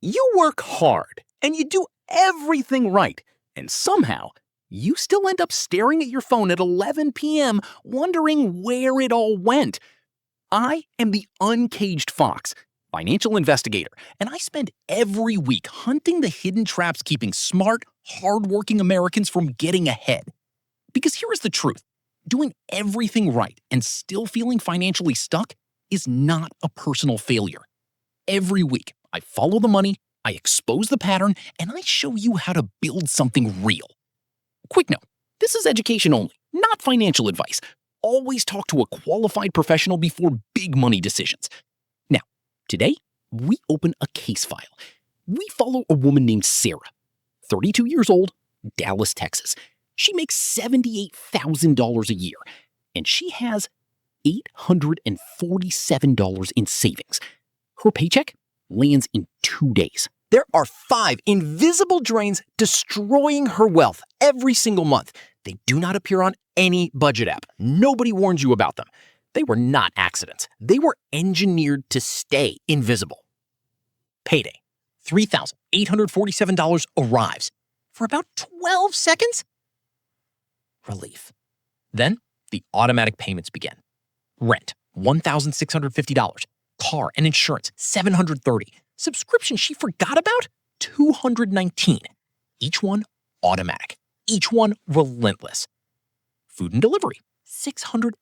You work hard, and you do everything right, and somehow, you still end up staring at your phone at 11 p.m. wondering where it all went. I am the Uncaged Fox, financial investigator, and I spend every week hunting the hidden traps keeping smart, hardworking Americans from getting ahead. Because here is the truth. Doing everything right and still feeling financially stuck is not a personal failure. Every week, I follow the money, I expose the pattern, and I show you how to build something real. Quick note, this is education only, not financial advice. Always talk to a qualified professional before big money decisions. Now, today, we open a case file. We follow a woman named Sarah, 32 years old, Dallas, Texas. She makes $78,000 a year, and she has $847 in savings. Her paycheck lands in 2 days. There are 5 invisible drains destroying her wealth every single month. They do not appear on any budget app. Nobody warned you about them. They were not accidents. They were engineered to stay invisible. Payday, $3,847 arrives. For about 12 seconds, relief. Then the automatic payments begin. Rent, $1,650. Car and insurance, $730. Subscription she forgot about, $219. Each one automatic. Each one relentless. Food and delivery, $680.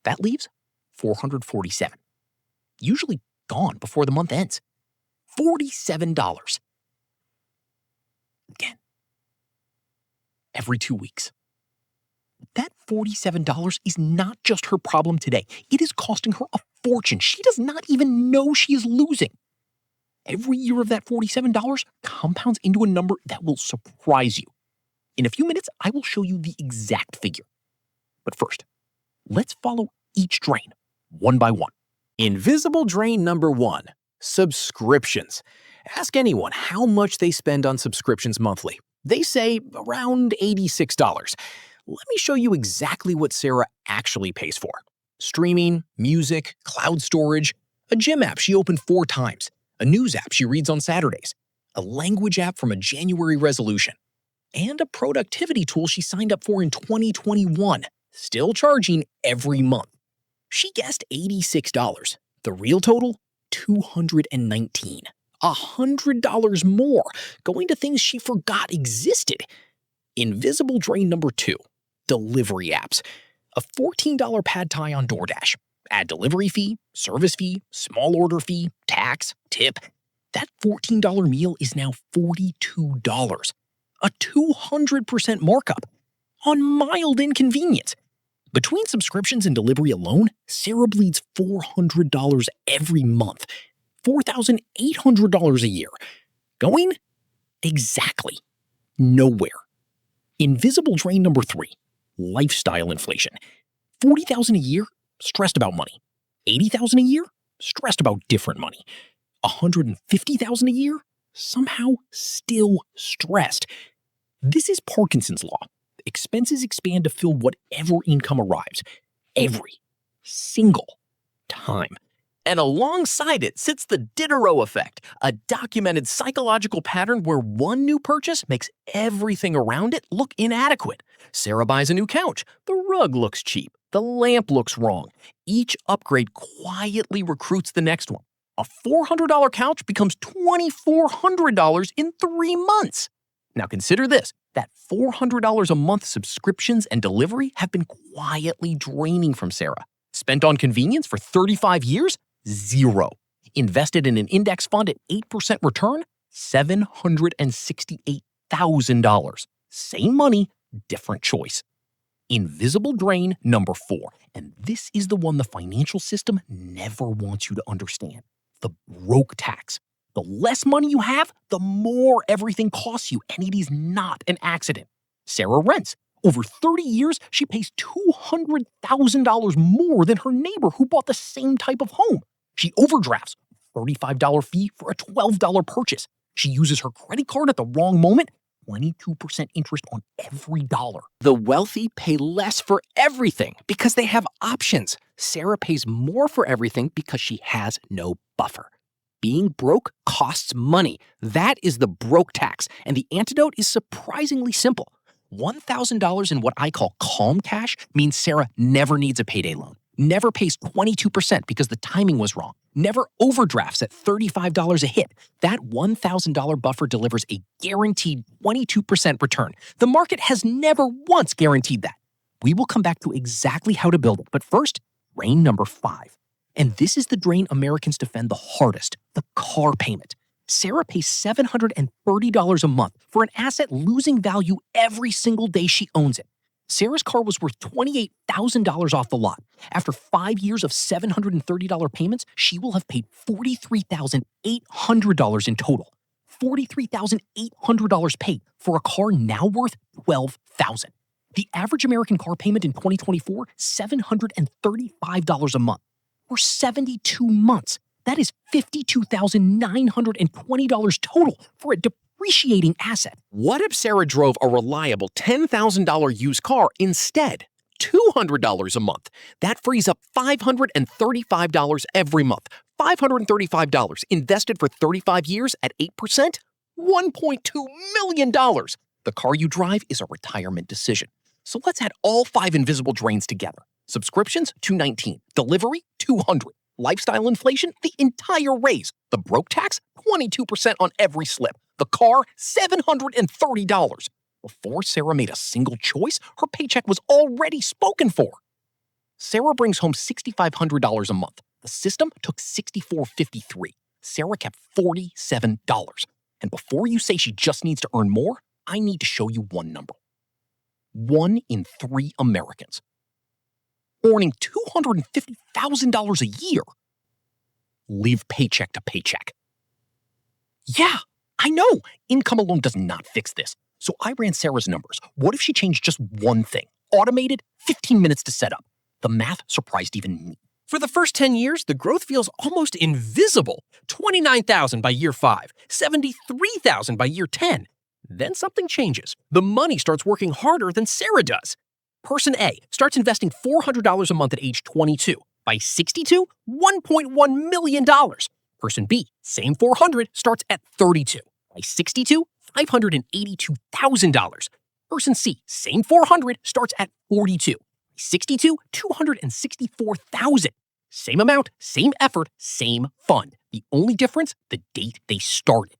That leaves $447. Usually gone before the month ends. $47. Again. Every 2 weeks. That $47 is not just her problem today. It is costing her a fortune. She does not even know she is losing. Every year of that $47 compounds into a number that will surprise you. In a few minutes, I will show you the exact figure. But first, let's follow each drain one by one. Invisible drain number 1, subscriptions. Ask anyone how much they spend on subscriptions monthly. They say around $86. Let me show you exactly what Sarah actually pays for. Streaming, music, cloud storage, a gym app she opened 4 times, a news app she reads on Saturdays, a language app from a January resolution, and a productivity tool she signed up for in 2021, still charging every month. She guessed $86. The real total? $219. $100 more, going to things she forgot existed. Invisible drain number 2, delivery apps. A $14 pad thai on DoorDash. Add delivery fee, service fee, small order fee, tax, tip. That $14 meal is now $42. A 200% markup on mild inconvenience. Between subscriptions and delivery alone, Sarah bleeds $400 every month. $4,800 a year. Going exactly nowhere. Invisible drain number 3, lifestyle inflation. $40,000 a year, stressed about money. $80,000 a year, stressed about different money. $150,000 a year, somehow still stressed. This is Parkinson's law. Expenses expand to fill whatever income arrives. Every single time. And alongside it sits the Diderot Effect, a documented psychological pattern where one new purchase makes everything around it look inadequate. Sarah buys a new couch. The rug looks cheap. The lamp looks wrong. Each upgrade quietly recruits the next one. A $400 couch becomes $2,400 in 3 months. Now consider this, that $400 a month subscriptions and delivery have been quietly draining from Sarah. Spent on convenience for 35 years? 0. Invested in an index fund at 8% return? $768,000. Same money, different choice. Invisible drain number 4, and this is the one the financial system never wants you to understand. The broke tax. The less money you have, the more everything costs you, and it is not an accident. Sarah rents. Over 30 years, she pays $200,000 more than her neighbor who bought the same type of home. She overdrafts, $35 fee for a $12 purchase. She uses her credit card at the wrong moment, 22% interest on every dollar. The wealthy pay less for everything because they have options. Sarah pays more for everything because she has no buffer. Being broke costs money. That is the broke tax, and the antidote is surprisingly simple. $1,000 in what I call calm cash means Sarah never needs a payday loan, never pays 22% because the timing was wrong, never overdrafts at $35 a hit. That $1,000 buffer delivers a guaranteed 22% return. The market has never once guaranteed that. We will come back to exactly how to build it, but first, drain number 5. And this is the drain Americans defend the hardest, the car payment. Sarah pays $730 a month for an asset losing value every single day she owns it. Sarah's car was worth $28,000 off the lot. After 5 years of $730 payments, she will have paid $43,800 in total. $43,800 paid for a car now worth $12,000. The average American car payment in 2024, $735 a month. For 72 months. That is $52,920 total for a depreciating asset. What if Sarah drove a reliable $10,000 used car instead? $200 a month. That frees up $535 every month. $535 invested for 35 years at 8%? $1.2 million. The car you drive is a retirement decision. So let's add all 5 invisible drains together. Subscriptions, $219. Delivery, $200. Lifestyle inflation, the entire raise. The broke tax, 22% on every slip. The car, $730. Before Sarah made a single choice, her paycheck was already spoken for. Sarah brings home $6,500 a month. The system took $6,453. Sarah kept $47. And before you say she just needs to earn more, I need to show you one number. 1 in 3 Americans earning $250,000 a year live paycheck to paycheck. Yeah, I know. Income alone does not fix this. So I ran Sarah's numbers. What if she changed just one thing? Automated, 15 minutes to set up. The math surprised even me. For the first 10 years, the growth feels almost invisible. $29,000 by year 5, $73,000 by year 10. Then something changes. The money starts working harder than Sarah does. Person A starts investing $400 a month at age 22. By 62, $1.1 million. Person B, same 400, starts at 32. By 62, $582,000. Person C, same 400, starts at 42. By 62, $264,000. Same amount, same effort, same fund. The only difference, the date they started.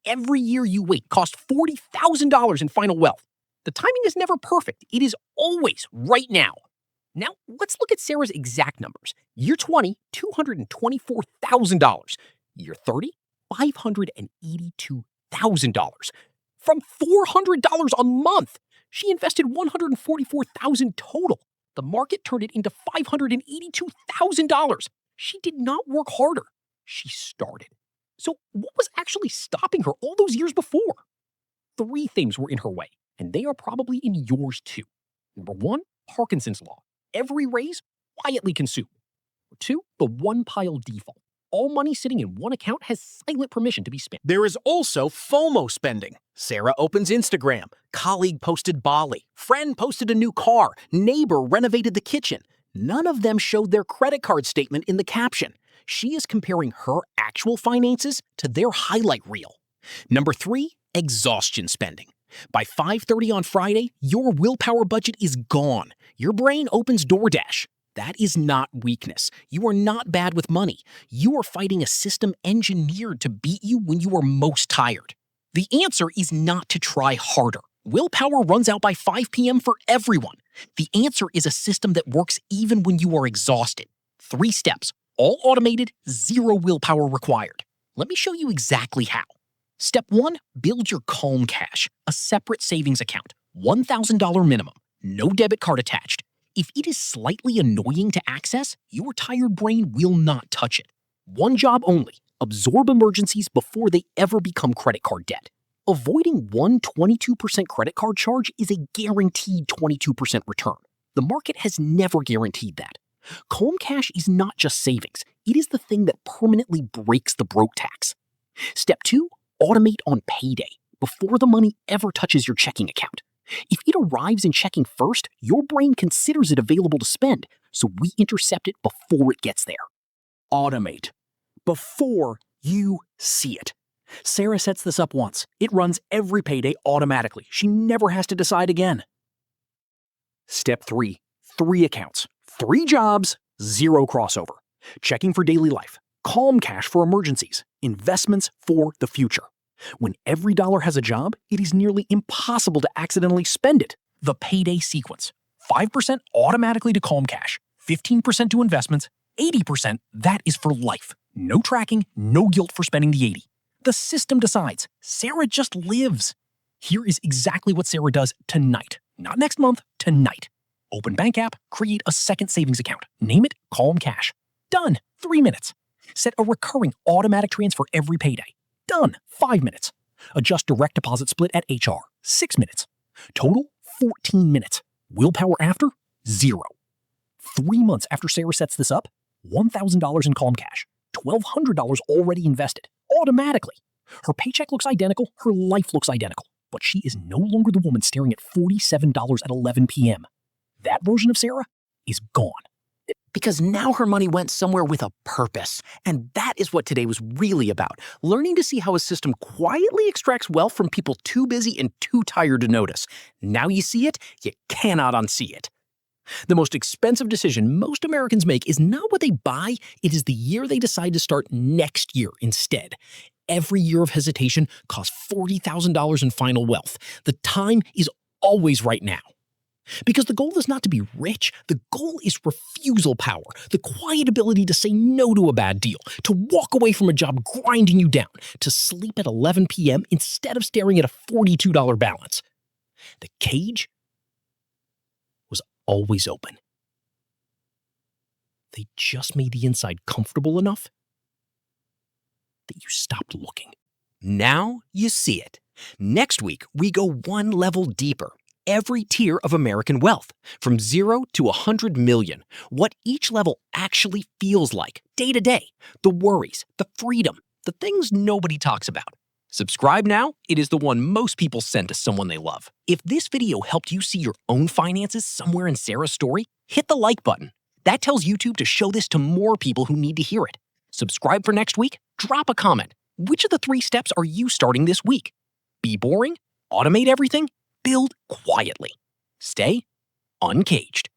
Every year you wait costs $40,000 in final wealth. The timing is never perfect. It is always right now. Now, let's look at Sarah's exact numbers. Year 20, $224,000. Year 30, $582,000. From $400 a month, she invested $144,000 total. The market turned it into $582,000. She did not work harder. She started. So what was actually stopping her all those years before? 3 things were in her way. And they are probably in yours too. Number 1, Parkinson's law. Every raise, quietly consumed. 2, the one-pile default. All money sitting in one account has silent permission to be spent. There is also FOMO spending. Sarah opens Instagram. Colleague posted Bali. Friend posted a new car. Neighbor renovated the kitchen. None of them showed their credit card statement in the caption. She is comparing her actual finances to their highlight reel. Number 3, exhaustion spending. By 5:30 on Friday, your willpower budget is gone. Your brain opens DoorDash. That is not weakness. You are not bad with money. You are fighting a system engineered to beat you when you are most tired. The answer is not to try harder. Willpower runs out by 5 p.m. for everyone. The answer is a system that works even when you are exhausted. 3 steps, all automated, 0 willpower required. Let me show you exactly how. Step 1, build your Calm Cash, a separate savings account, $1,000 minimum, no debit card attached. If it is slightly annoying to access, your tired brain will not touch it. One job only, absorb emergencies before they ever become credit card debt. Avoiding one 22% credit card charge is a guaranteed 22% return. The market has never guaranteed that. Calm Cash is not just savings, it is the thing that permanently breaks the broke tax. Step 2, automate on Payday before the money ever touches your checking account. If it arrives in checking first, your brain considers it available to spend, so we intercept it before it gets there. Automate before You see it. Sarah sets this up once. It runs every payday automatically. She never has to decide again. Step 3. 3 accounts. 3 jobs, 0 crossover. Checking for daily life. Calm cash for emergencies. Investments for the future. When every dollar has a job, it is nearly impossible to accidentally spend it. The Payday sequence. 5% automatically to calm cash, 15% to investments, 80% that is for life. No tracking, no guilt for spending the 80. The system decides. Sarah just lives. Here is exactly what Sarah does tonight. Not next month, tonight. Open bank app, create a second savings account. Name it Calm Cash. Done. 3 minutes. Set a recurring automatic transfer every payday. Done. 5 minutes. Adjust direct deposit split at HR. 6 minutes. Total, 14 minutes. Willpower after? 0. 3 months after Sarah sets this up, $1,000 in Calm Cash. $1,200 already invested. Automatically. Her paycheck looks identical. Her life looks identical. But she is no longer the woman staring at $47 at 11 p.m. That version of Sarah is gone. Because now her money went somewhere with a purpose. And that is what today was really about. Learning to see how a system quietly extracts wealth from people too busy and too tired to notice. Now you see it, you cannot unsee it. The most expensive decision most Americans make is not what they buy, it is the year they decide to start next year instead. Every year of hesitation costs $40,000 in final wealth. The time is always right now. Because the goal is not to be rich, the goal is refusal power, the quiet ability to say no to a bad deal, to walk away from a job grinding you down, to sleep at 11 p.m. instead of staring at a $42 balance. The cage was always open. They just made the inside comfortable enough that you stopped looking. Now you see it. Next week, we go one level deeper. Every tier of American wealth, from 0 to 100 million, what each level actually feels like, day to day, the worries, the freedom, the things nobody talks about. Subscribe now, it is the one most people send to someone they love. If this video helped you see your own finances somewhere in Sarah's story, hit the like button. That tells YouTube to show this to more people who need to hear it. Subscribe for next week, drop a comment. Which of the 3 steps are you starting this week? Be boring, automate everything, build quietly. Stay uncaged.